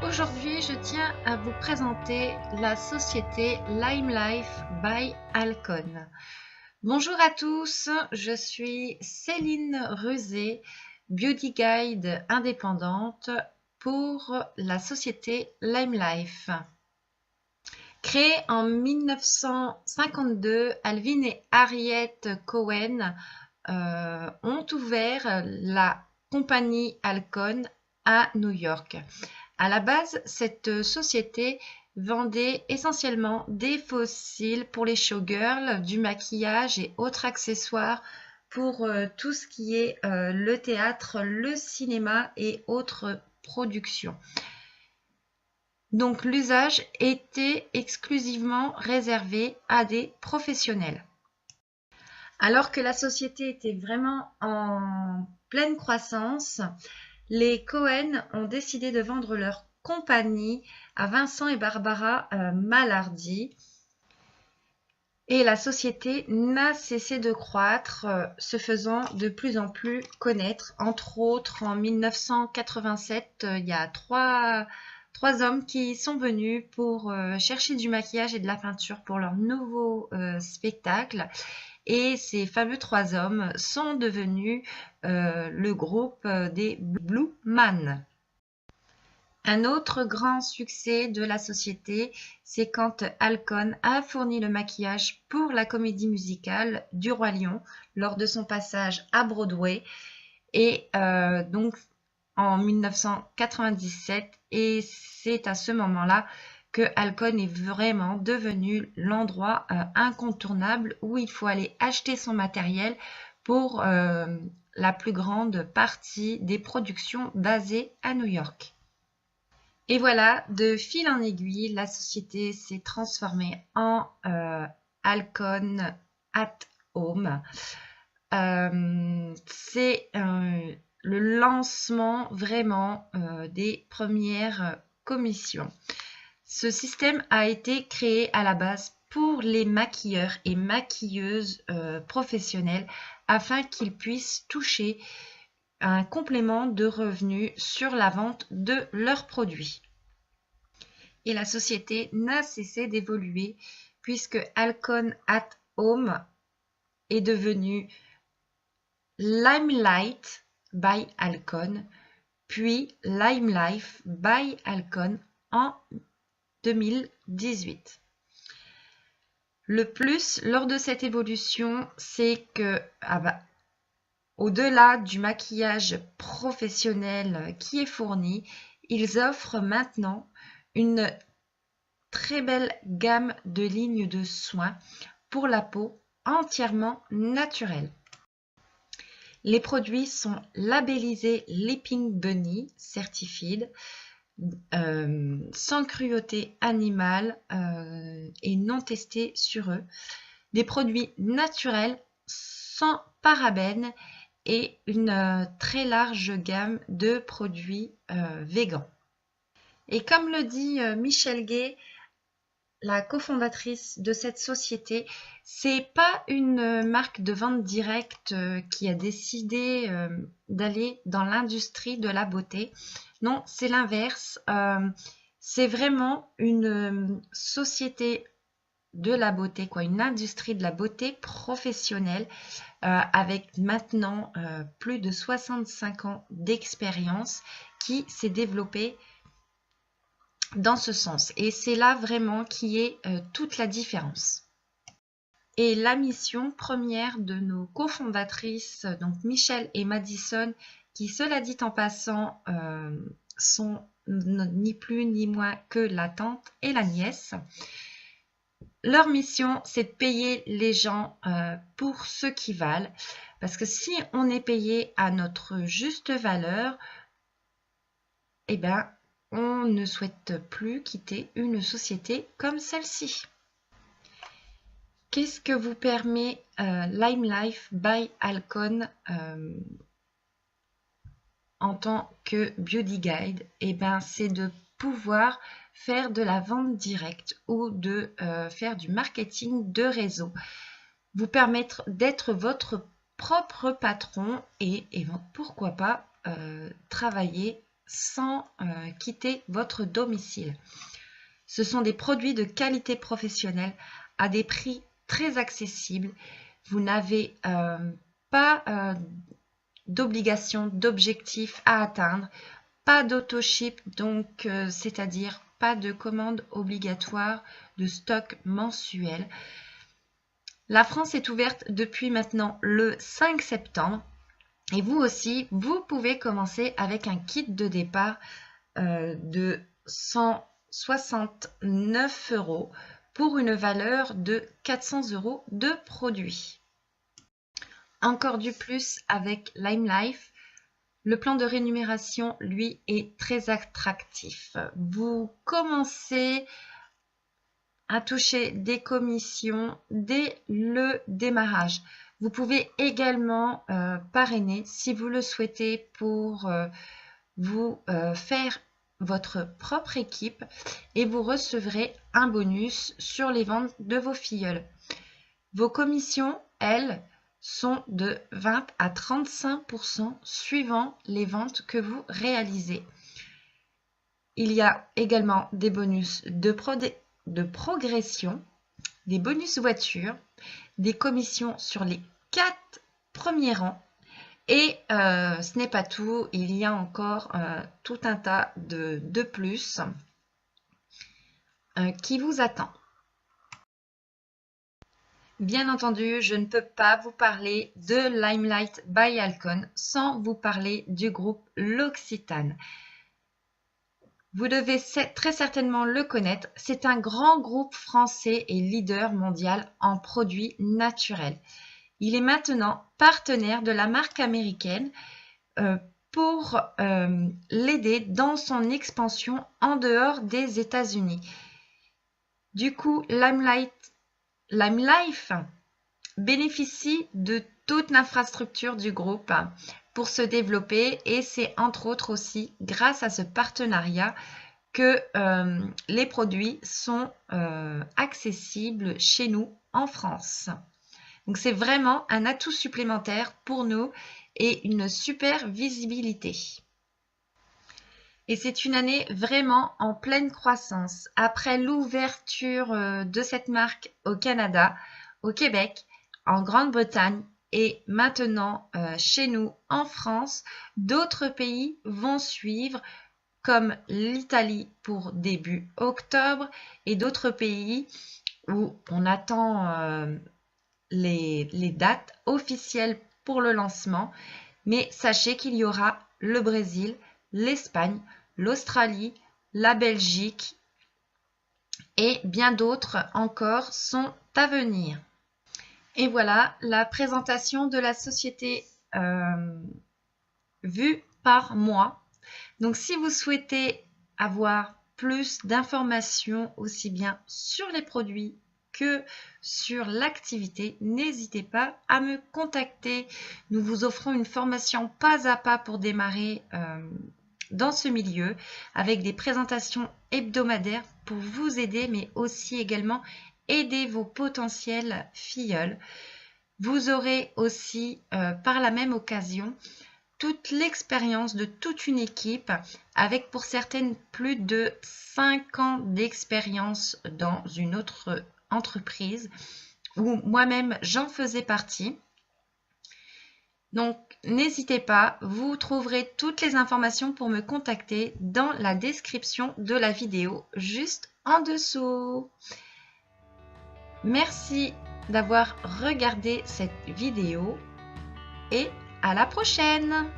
Aujourd'hui, je tiens à vous présenter la société LimeLife by Alcon. Bonjour à tous, je suis Céline Ruzet, beauty guide indépendante pour la société LimeLife. Créée en 1952, Alvin et Harriet Cohen ont ouvert la compagnie Alcon à New York. À la base, cette société vendait essentiellement des fossiles pour les showgirls, du maquillage et autres accessoires pour tout ce qui est le théâtre, le cinéma et autres productions. Donc l'usage était exclusivement réservé à des professionnels. Alors que la société était vraiment en pleine croissance, les Cohen ont décidé de vendre leur compagnie à Vincent et Barbara Malardi. Et la société n'a cessé de croître, se faisant de plus en plus connaître. Entre autres, en 1987, il y a trois hommes qui sont venus pour chercher du maquillage et de la peinture pour leur nouveau spectacle. Et ces fameux 3 hommes sont devenus le groupe des Blue Man. Un autre grand succès de la société, c'est quand Alcon a fourni le maquillage pour la comédie musicale du Roi Lion lors de son passage à Broadway. Et donc en 1997, et c'est à ce moment-là que Alcon est vraiment devenu l'endroit incontournable où il faut aller acheter son matériel pour la plus grande partie des productions basées à New York. Et voilà, de fil en aiguille, la société s'est transformée en Alcon at Home. C'est le lancement vraiment des premières commissions. Ce système a été créé à la base pour les maquilleurs et maquilleuses professionnels afin qu'ils puissent toucher un complément de revenus sur la vente de leurs produits. Et la société n'a cessé d'évoluer puisque Alcon at Home est devenu LimeLight by Alcon, puis LimeLife by Alcon en 2018. Le plus lors de cette évolution, c'est que au-delà du maquillage professionnel qui est fourni, ils offrent maintenant une très belle gamme de lignes de soins pour la peau entièrement naturelle. Les produits sont labellisés Leaping Bunny Certified, sans cruauté animale et non testés sur eux. Des produits naturels, sans parabènes et une très large gamme de produits végans. Et comme le dit Michel Gay, la cofondatrice de cette société, c'est pas une marque de vente directe qui a décidé d'aller dans l'industrie de la beauté. Non, c'est l'inverse. C'est vraiment une société de la beauté, une industrie de la beauté professionnelle avec maintenant plus de 65 ans d'expérience qui s'est développée dans ce sens. Et c'est là vraiment qui est toute la différence. Et la mission première de nos cofondatrices, donc Michelle et Madison, qui, cela dit en passant, sont ni plus ni moins que la tante et la nièce. Leur mission, c'est de payer les gens pour ce qu'ils valent. Parce que si on est payé à notre juste valeur, eh bien, on ne souhaite plus quitter une société comme celle-ci. Qu'est-ce que vous permet LimeLife by Alcon en tant que beauty guide? Eh bien, c'est de pouvoir faire de la vente directe ou de faire du marketing de réseau. Vous permettre d'être votre propre patron et pourquoi pas travailler sans quitter votre domicile. Ce sont des produits de qualité professionnelle à des prix très accessibles. Vous n'avez pas d'obligation, d'objectif à atteindre, pas d'autoship, donc c'est-à-dire pas de commande obligatoire de stock mensuel. La France est ouverte depuis maintenant le 5 septembre et vous aussi, vous pouvez commencer avec un kit de départ de 169 € pour une valeur de 400 € de produits. Encore du plus avec LimeLife. Le plan de rémunération, lui, est très attractif. Vous commencez à toucher des commissions dès le démarrage. Vous pouvez également parrainer si vous le souhaitez pour vous faire votre propre équipe et vous recevrez un bonus sur les ventes de vos filleuls. Vos commissions, elles, sont de 20 à 35% suivant les ventes que vous réalisez. Il y a également des bonus de progression, des bonus voitures, des commissions sur les 4 premiers rangs. Et ce n'est pas tout, il y a encore tout un tas de plus qui vous attend. Bien entendu, je ne peux pas vous parler de Limelight by Alcon sans vous parler du groupe L'Occitane. Vous devez très certainement le connaître, c'est un grand groupe français et leader mondial en produits naturels. Il est maintenant partenaire de la marque américaine pour l'aider dans son expansion en dehors des États-Unis. Du coup, LimeLife bénéficie de toute l'infrastructure du groupe pour se développer et c'est entre autres aussi grâce à ce partenariat que les produits sont accessibles chez nous en France. Donc c'est vraiment un atout supplémentaire pour nous et une super visibilité. Et c'est une année vraiment en pleine croissance. Après l'ouverture de cette marque au Canada, au Québec, en Grande-Bretagne et maintenant chez nous en France, d'autres pays vont suivre comme l'Italie pour début octobre et d'autres pays où on attend les dates officielles pour le lancement. Mais sachez qu'il y aura le Brésil, l'Espagne, l'Australie, la Belgique et bien d'autres encore sont à venir. Et voilà la présentation de la société vue par moi. Donc si vous souhaitez avoir plus d'informations aussi bien sur les produits que sur l'activité, n'hésitez pas à me contacter. Nous vous offrons une formation pas à pas pour démarrer dans ce milieu avec des présentations hebdomadaires pour vous aider mais aussi également aider vos potentiels filleuls. Vous aurez aussi par la même occasion toute l'expérience de toute une équipe avec pour certaines plus de 5 ans d'expérience dans une autre entreprise où moi-même j'en faisais partie. Donc n'hésitez pas, vous trouverez toutes les informations pour me contacter dans la description de la vidéo juste en dessous. Merci d'avoir regardé cette vidéo et à la prochaine!